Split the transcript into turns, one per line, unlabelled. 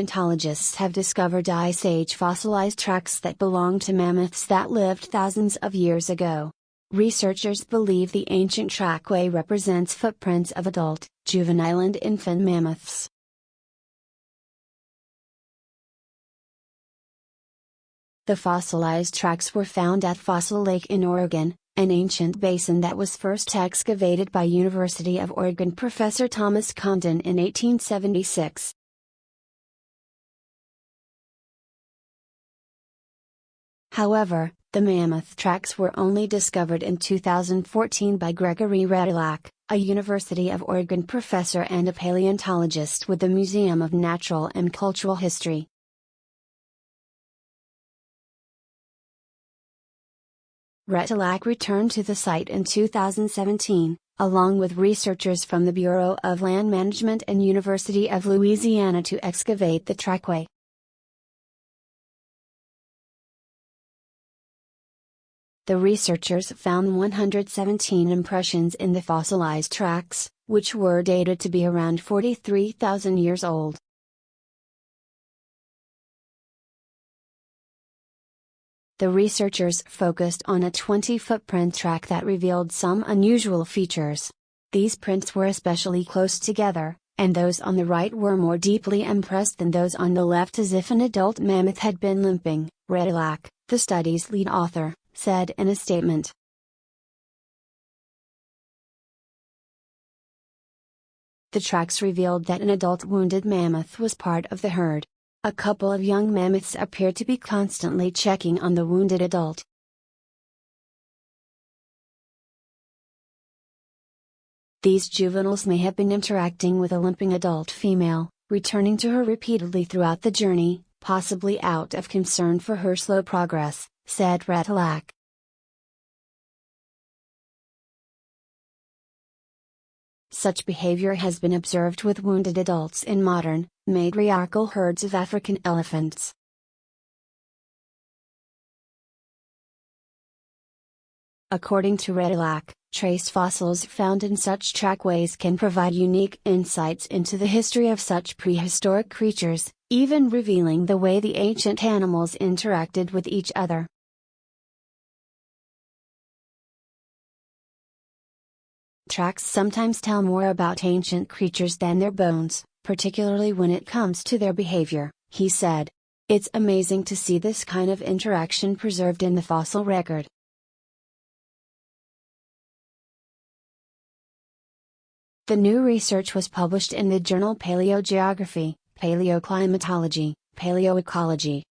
paleontologists have discovered Ice Age fossilized tracks that belong to mammoths that lived thousands of years ago. Researchers believe the ancient trackway represents footprints of adult, juvenile and infant mammoths. The fossilized tracks were found at Fossil Lake in Oregon, an ancient basin that was first excavated by University of Oregon professor Thomas Condon in 1876. However, the mammoth tracks were only discovered in 2014 by Gregory Redilak, a University of Oregon professor and a paleontologist with the Museum of Natural and Cultural History. Redilak returned to the site in 2017, along with researchers from the Bureau of Land Management and University of Louisiana to excavate the trackway. The researchers found 117 impressions in the fossilized tracks, which were dated to be around 43,000 years old. The researchers focused on a 20-footprint track that revealed some unusual features. These prints were especially close together, and those on the right were more deeply impressed than those on the left, as if an adult mammoth had been limping, Redilak, the study's lead author, said in a statement. The tracks revealed that an adult wounded mammoth was part of the herd. A couple of young mammoths appeared to be constantly checking on the wounded adult. These juveniles may have been interacting with a limping adult female, returning to her repeatedly throughout the journey, possibly out of concern for her slow progress, said Redilak. Such behavior has been observed with wounded adults in modern, matriarchal herds of African elephants. According to Redilak, trace fossils found in such trackways can provide unique insights into the history of such prehistoric creatures, even revealing the way the ancient animals interacted with each other. Tracks sometimes tell more about ancient creatures than their bones, particularly when it comes to their behavior, he said. It's amazing to see this kind of interaction preserved in the fossil record. The new research was published in the journal Paleogeography, Paleoclimatology, Paleoecology,